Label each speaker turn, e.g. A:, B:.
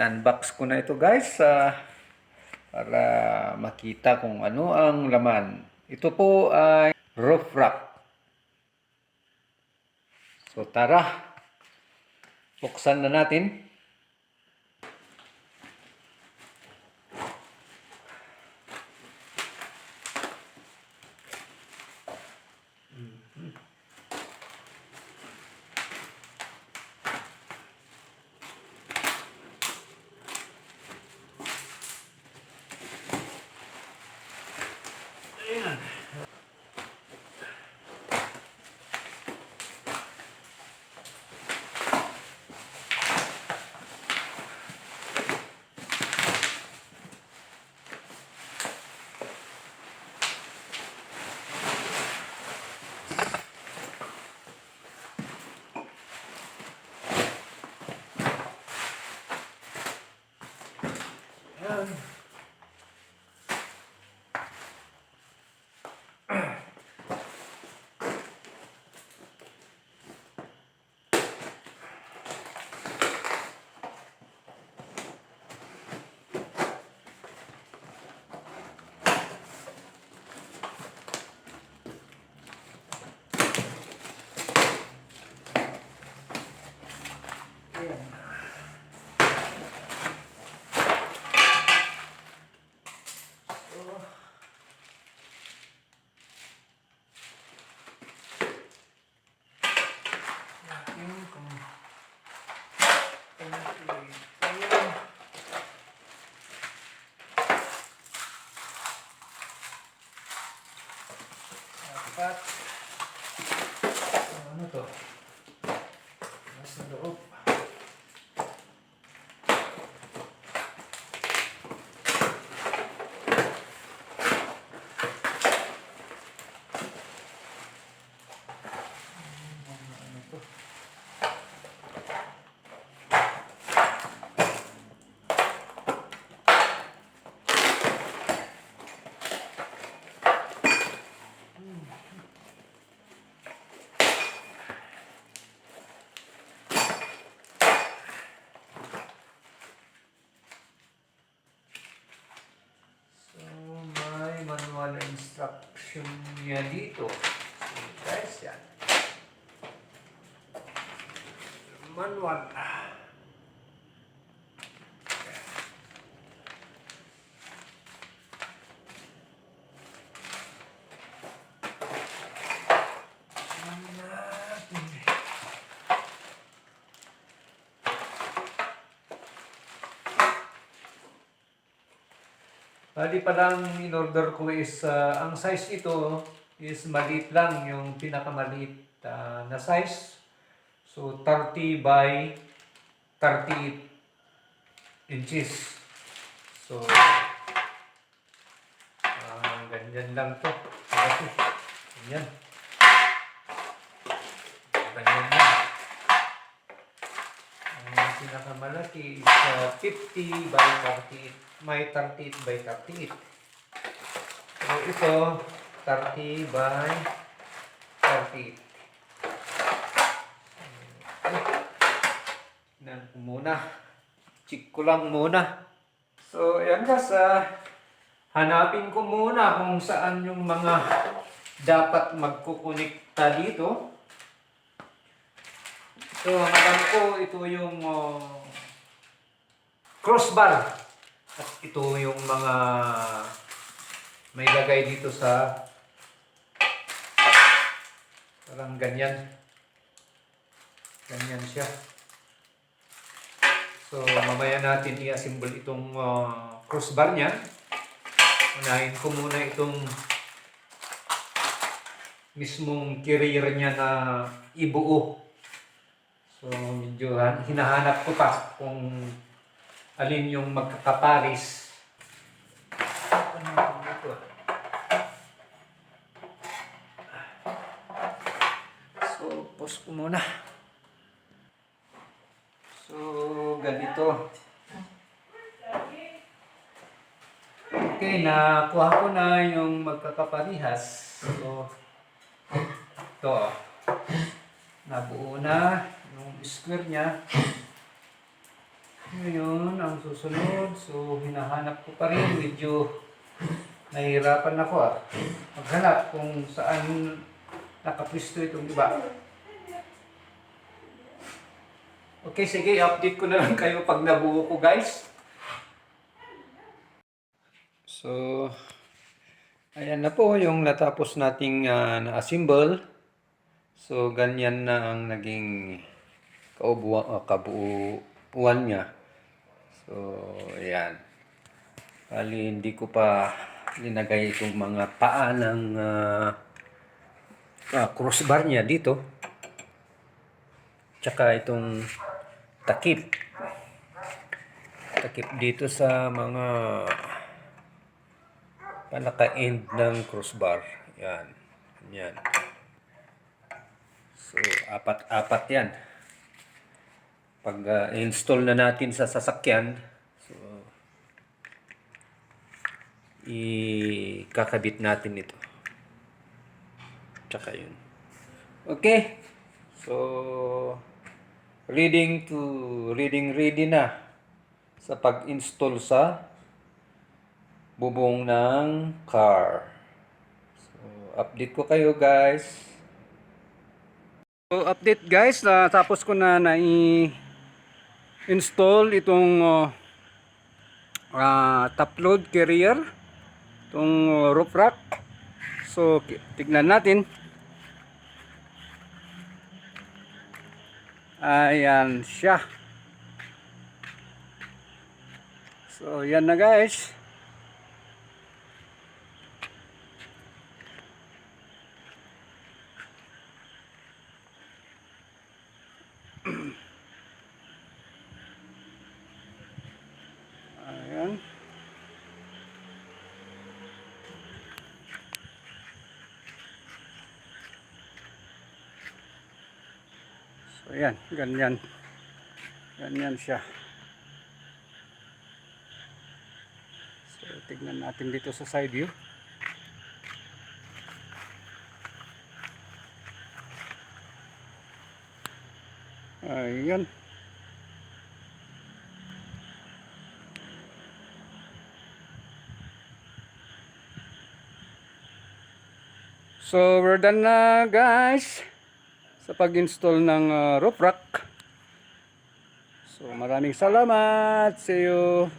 A: Unbox ko na ito guys para makita kung ano ang laman. Ito po ay roof rack. So tara, buksan na natin. Ayan. Dapat ano to? Nasa loob. Manual instruction niya dito. So, guys, yan. Manual. Bali pa lang in-order ko is, ang size ito is maliit lang, yung pinakamaliit na size. So, 30 by 38 inches. So, ganyan lang to. Ganyan. Ganyan lang. Ang pinakamalaki is 50 by 38. May 38 by 38. So, ito, 30 by 38. Tignan ko muna. Check ko lang muna. So, ayan guys, hanapin ko muna kung saan yung mga dapat magkukonekta dito. So, alam ko, ito yung crossbar. At ito yung mga may lagay dito sa parang ganyan. Ganyan siya. So, mamaya natin i-assemble itong crossbar niya. Unahin ko muna itong mismong carrier niya na ibuo. So, medyo hinahanap ko pa kung alin yung magkakaparis. So, pause ko muna. So, ganito. Okay, nakuha ko na yung magkakaparihas. So, ito. Nabuo na yung square niya. Ngayon, ang susunod, so hinahanap ko pa rin, medyo nahihirapan ako maghanap kung saan nakapwisto itong iba. Okay, sige, update ko na lang kayo pag nabuo ko, guys. So, ayan na po yung natapos nating na-assemble. So, ganyan na ang naging kabuuan niya. So, ayan. Bali, hindi ko pa linagay itong mga paa ng crossbar niya dito. Tsaka itong takip. Takip dito sa mga panaka-end ng crossbar. Yan. Yan. So, apat-apat yan. Pag install na natin sa sasakyan, so, ikakabit natin ito. Tsaka yun. Okay. So, ready na sa pag-install sa bubong ng car. So, update ko kayo, guys. So, update guys, tapos ko na install itong top load carrier, itong roof rack. So, tignan natin. Ayan siya. So, yan na guys. Ayan. So, ayan. Ganyan. Ganyan siya. So, tignan natin dito sa side view. Ayan. So, we're done na guys sa pag-install ng roof rack. So, maraming salamat. See you.